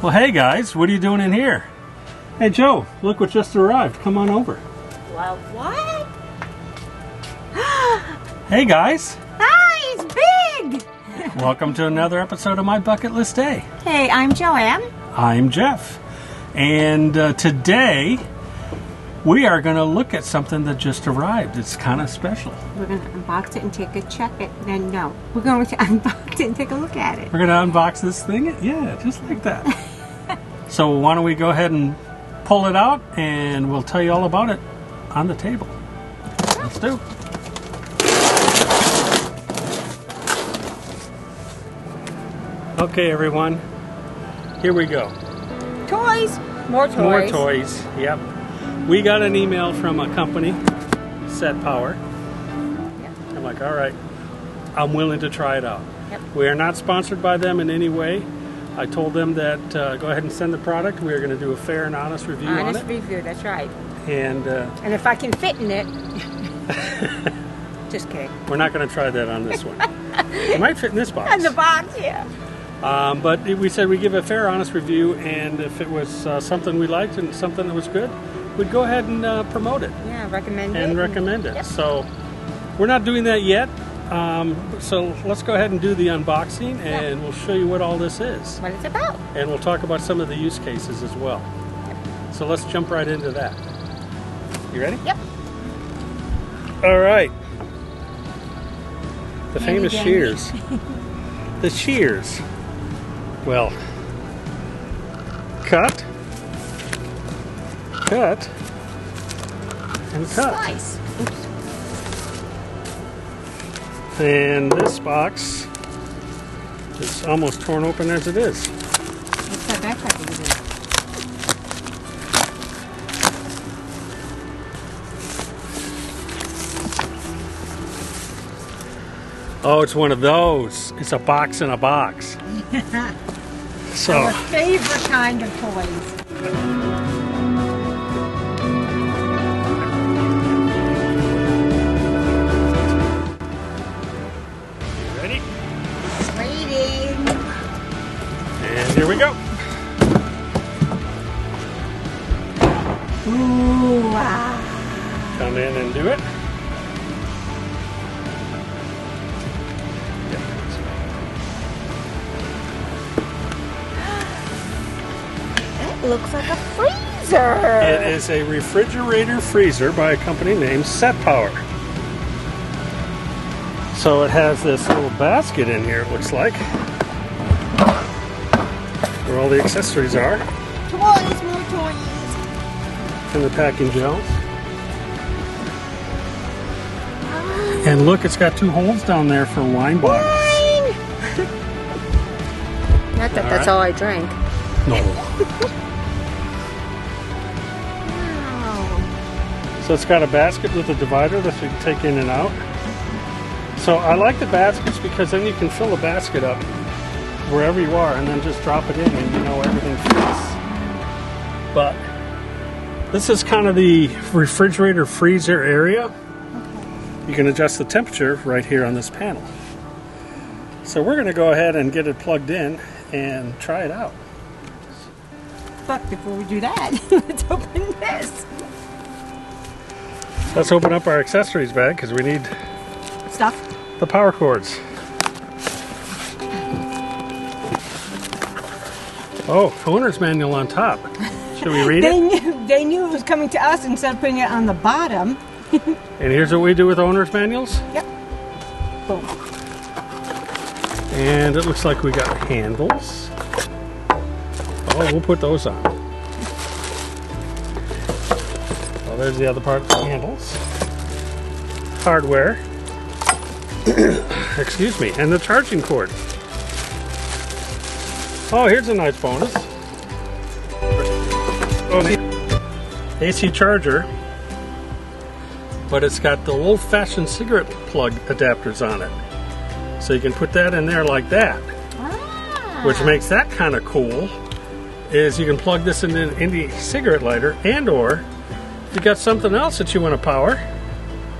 Well, hey guys, what are you doing in here? Hey Joe, look what just arrived. Come on over. Well, what? Hey guys. Hi, it's big! Welcome to another episode of My Bucket List Day. Hey, I'm Joanne. I'm Jeff. And today, we are going to look at something that just arrived. It's kind of special. We're going to unbox it and take a check it. Then no, we're going to unbox it and take a look at it. We're going to unbox this thing? Yeah, just like that. So why don't we go ahead and pull it out and we'll tell you all about it on the table. Let's do. Okay, everyone. Here we go. Toys. More toys. More toys. Yep. We got an email from a company, Set Power. Yep. I'm like, all right, I'm willing to try it out. Yep. We are not sponsored by them in any way. I told them that go ahead and send the product. We are going to do a fair and honest review on it. Honest review, that's right. And if I can fit in it, just kidding. We're not going to try that on this one. It might fit in this box. In the box, yeah. But we said we'd give a fair, honest review, and if it was something we liked and something that was good, we'd go ahead and promote it. Yeah, recommend it. And recommend it. Yep. So we're not doing that yet. So let's go ahead and do the unboxing, and we'll show you what all this is. What it's about. And we'll talk about some of the use cases as well. Yep. So let's jump right into that. You ready? Yep. All right. The Handy famous dandy. shears. The shears. Well, cut, and cut. Slice. Oops. And this box is almost torn open as it is. What's that backpack you do? Oh, it's one of those. It's a box in a box. So, Our favorite kind of toys. ready? Waiting. And here we go. Ooh, wow. Come in and do it. It looks like a freezer. It is a refrigerator freezer by a company named Set Power. So it has this little basket in here, it looks like, where all the accessories are. Toys, more toys. And the packing gels. And look, it's got two holes down there for wine bottles. Wine! Not that that's all I drank. No. Wow. So it's got a basket with a divider that you can take in and out. So I like the baskets because then you can fill the basket up wherever you are and then just drop it in and you know everything fits. But this is kind of the refrigerator freezer area. You can adjust the temperature right here on this panel. So we're going to go ahead and get it plugged in and try it out. But before we do that, let's open this. Let's open up our accessories bag because we need Stuff. the power cords. Oh, owner's manual on top. Should we read it? They knew it was coming to us instead of putting it on the bottom. And here's what we do with owner's manuals. Yep. Boom. And it looks like we got handles. Oh, we'll put those on. Oh, there's the other part of the handles. Hardware. Excuse me. And the charging cord. Oh, here's a nice bonus. Oh, the AC charger. But it's got the old-fashioned cigarette plug adapters on it. So you can put that in there like that. Ah. Which makes that kind of cool. Is you can plug this in any cigarette lighter, and or if you got something else that you want to power,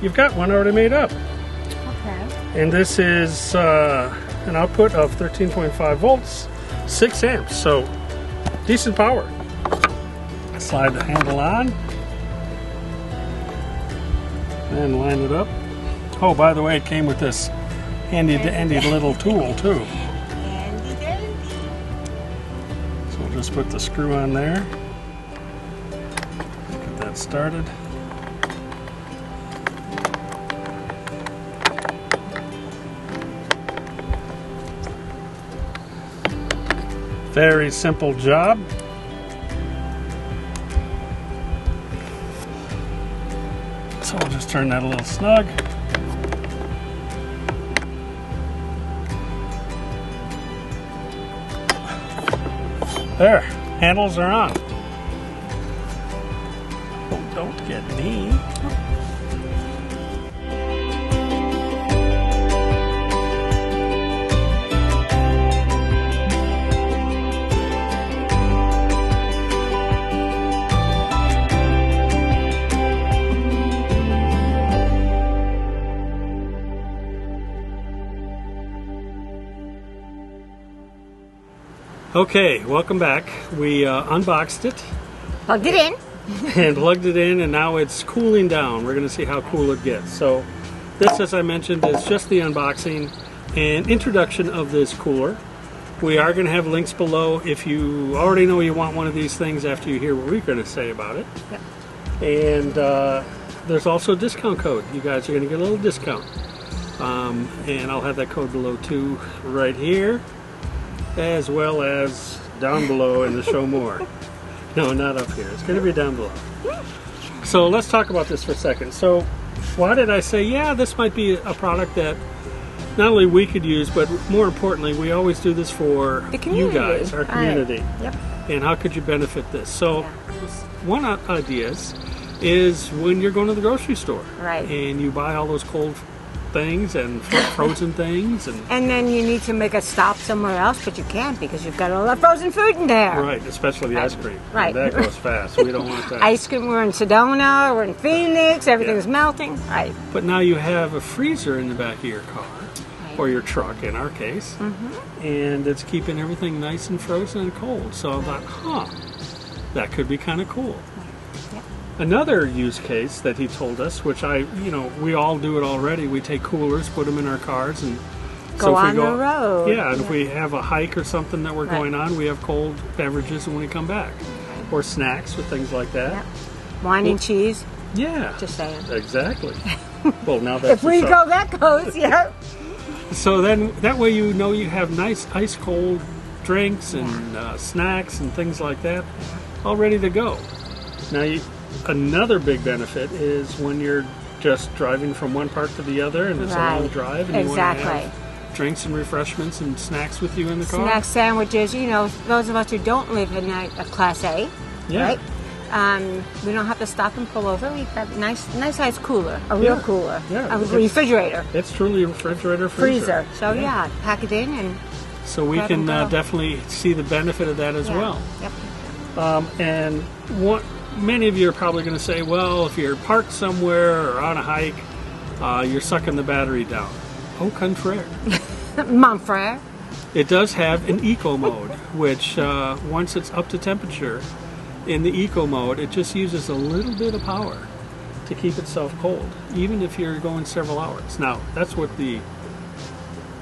you've got one already made up. Okay. And this is an output of 13.5 volts, 6 amps, so decent power. Slide the handle on and line it up. Oh, by the way, it came with this handy dandy little tool too. Handy dandy. So we'll just put the screw on there. Get that started. Very simple job. So we'll just turn that a little snug. There, handles are on. Oh, don't get me. Okay, welcome back. We unboxed it Plugged it in. and plugged it in, and now it's cooling down. We're going to see how cool it gets. So this, as I mentioned, is just the unboxing and introduction of this cooler. We are going to have links below if you already know you want one of these things after you hear what we're going to say about it. Yep. And there's also a discount code. You guys are going to get a little discount. And I'll have that code below too, right here, as well as down below in the show more. No, not up here. It's going to be down below. So let's talk about this for a second. So why did I say, yeah, this might be a product that not only we could use, but more importantly, we always do this for The you community. guys, our community. Right. Yep. And how could you benefit this? So Yeah. one idea is when you're going to the grocery store. Right. And you buy all those cold things and frozen things, And then you need to make a stop somewhere else, but you can't because you've got all that frozen food in there. right, especially the ice cream. Right. And that goes fast. We don't want that. Ice cream, we're in Sedona, we're in Phoenix, everything's melting. Right. But now you have a freezer in the back of your car, Right. or your truck in our case, and it's keeping everything nice and frozen and cold. So I thought, that could be kind of cool. Yep. Another use case that he told us, which we all do it already. We take coolers, put them in our cars, and Go if we on the road. Yeah, and if we have a hike or something that we're Right. going on, we have cold beverages when we come back, or snacks or things like that. Yep. Wine and cheese, Yeah, just saying. exactly. Well, now that's If we the go that goes, yeah. So then that way you know you have nice ice cold drinks and snacks and things like that all ready to go. Now another big benefit is when you're just driving from one part to the other and it's a long Right. drive and you want Exactly. to have drinks and refreshments and snacks with you in the car. Snack sandwiches, those of us who don't live in a Class A, Yeah. right? We don't have to stop and pull over. We've got nice size cooler, a real Yeah. cooler, Yeah. a refrigerator, It's truly a refrigerator freezer. freezer. So yeah, pack it in and So we Grab can and go. definitely see the benefit of that as yeah. well. Yep. And many of you are probably going to say, well, if you're parked somewhere or on a hike, you're sucking the battery down. Au contraire. Mon frere. It does have an eco mode, which once it's up to temperature, in the eco mode, it just uses a little bit of power to keep itself cold, even if you're going several hours. Now, that's what the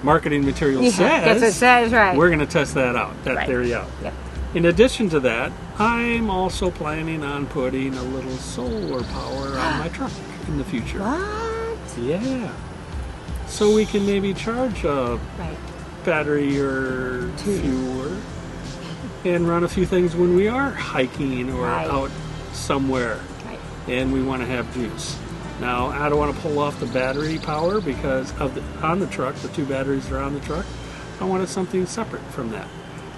marketing material says. That's what it says, right? We're going to test that out, that Right. theory out. Yep. In addition to that, I'm also planning on putting a little solar power on my truck in the future. What? Yeah. So we can maybe charge a Right. battery or fuel and run a few things when we are hiking or Right. out somewhere Right. and we want to have juice. Now, I don't want to pull off the battery power because on the truck, the two batteries that are on the truck. I wanted something separate from that,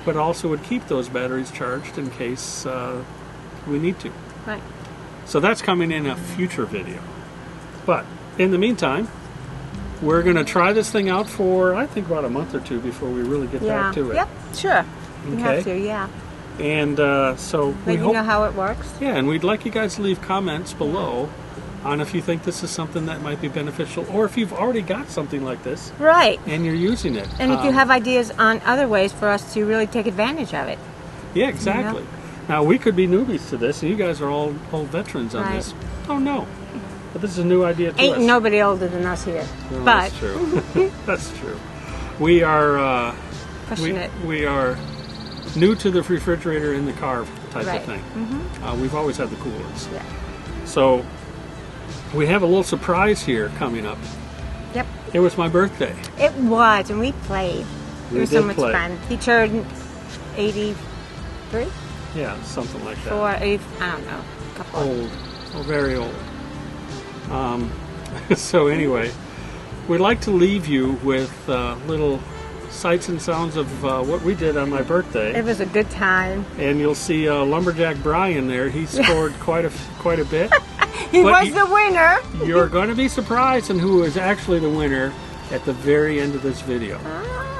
but also would keep those batteries charged in case we need to. Right. So that's coming in a future video. But in the meantime, we're going to try this thing out for, I think, about a month or two before we really get Yeah. back to it. Yep. Sure. You Okay. have to. Yeah. And so we Let you hope, know how it works. yeah, and we'd like you guys to leave comments below on if you think this is something that might be beneficial, or if you've already got something like this Right. and you're using it. And if you have ideas on other ways for us to really take advantage of it. Yeah, exactly. You know? Now, we could be newbies to this, and you guys are all veterans on Right. this. Oh, no. But this is a new idea to Ain't us. nobody older than us here. No, but that's true. That's true. We are pushing it. we are new to the refrigerator in the car type Right. of thing. We've always had the coolers. Yeah. So we have a little surprise here coming up. Yep. It was my birthday. It was, and we played. We It was so did much play. fun. He turned 83? Yeah, something like that. 4, 8, I don't know. A couple. Old. Oh, very old. So anyway, we'd like to leave you with little sights and sounds of what we did on my birthday. It was a good time. And you'll see Lumberjack Brian there. He scored quite a bit. He But was the winner. You're going to be surprised on who is actually the winner at the very end of this video.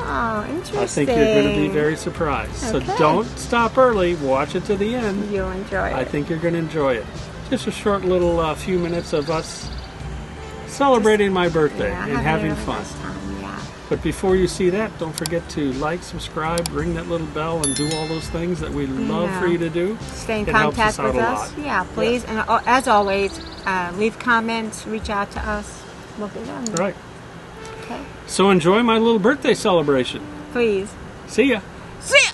Oh, interesting. I think you're going to be very surprised. Okay. So don't stop early. Watch it to the end. You'll enjoy it. I think you're going to enjoy it. Just a short little few minutes of us celebrating my birthday Yeah, and having a really fun. nice time, yeah. But before you see that, don't forget to like, subscribe, ring that little bell, and do all those things that we love Yeah. for you to do. Stay in It helps contact us out with a us. lot. Yeah, please. And as always, leave comments, reach out to us. We'll get on there. Right. Okay. So enjoy my little birthday celebration. Please. See ya. See ya!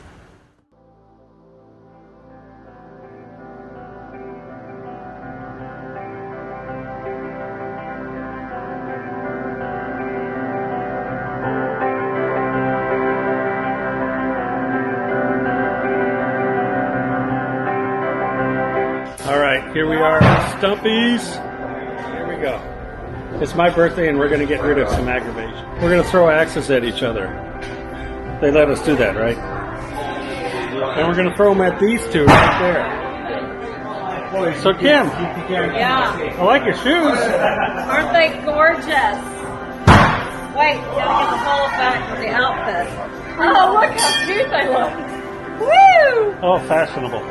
All right, here we are, Stumpies. Here we go. It's my birthday, and we're going to get rid of some aggravation. We're going to throw axes at each other. They let us do that, right? And we're going to throw them at these two right there. So, Kim, Yeah. I like your shoes. Aren't they gorgeous? Wait, gotta get the whole effect with the outfit. Oh, look how cute they look. Woo! Oh, fashionable.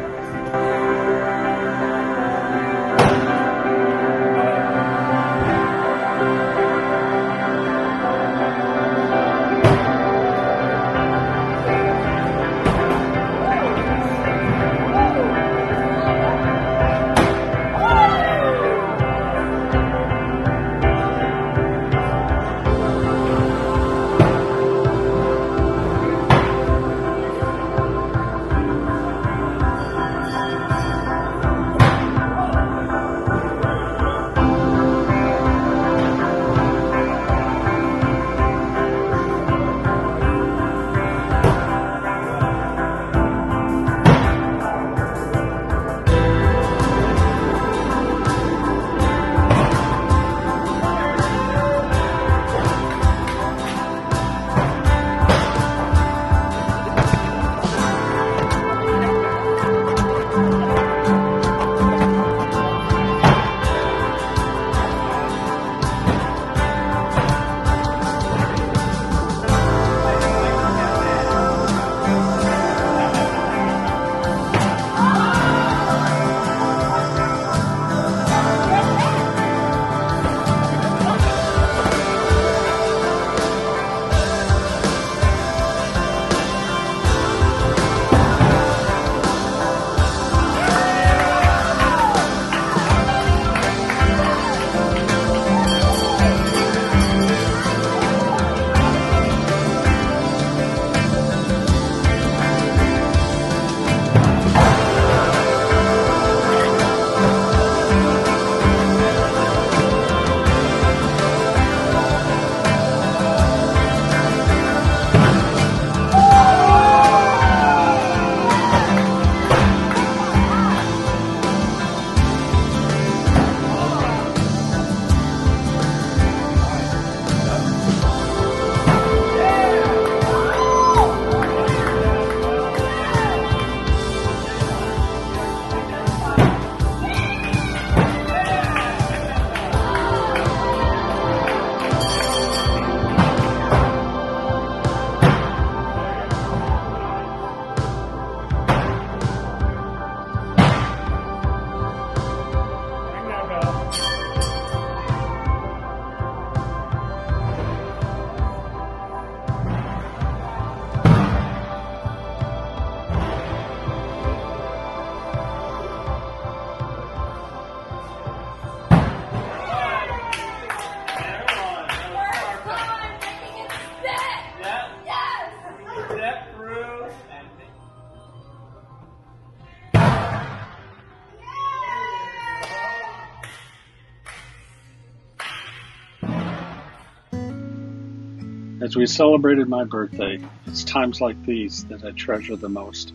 As we celebrated my birthday, it's times like these that I treasure the most.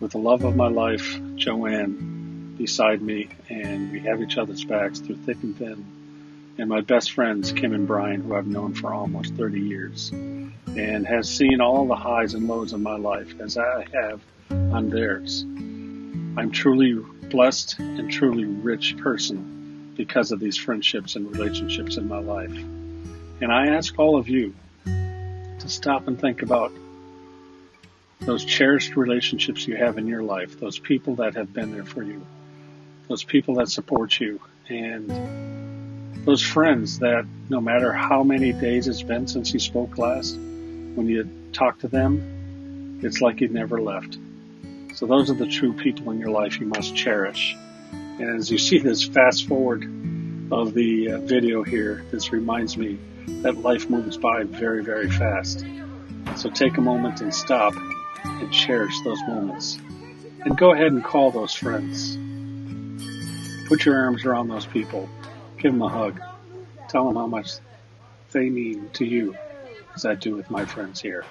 With the love of my life, Joanne, beside me, and we have each other's backs through thick and thin, and my best friends, Kim and Brian, who I've known for almost 30 years, and has seen all the highs and lows of my life as I have on theirs. I'm truly blessed and truly rich person because of these friendships and relationships in my life. And I ask all of you to stop and think about those cherished relationships you have in your life, those people that have been there for you, those people that support you, and those friends that no matter how many days it's been since you spoke last, when you talk to them, it's like you never left. So those are the true people in your life you must cherish. And as you see this fast forward of the video here, this reminds me that life moves by very, very fast. So take a moment and stop and cherish those moments. And go ahead and call those friends. Put your arms around those people. Give them a hug. Tell them how much they mean to you, as I do with my friends here.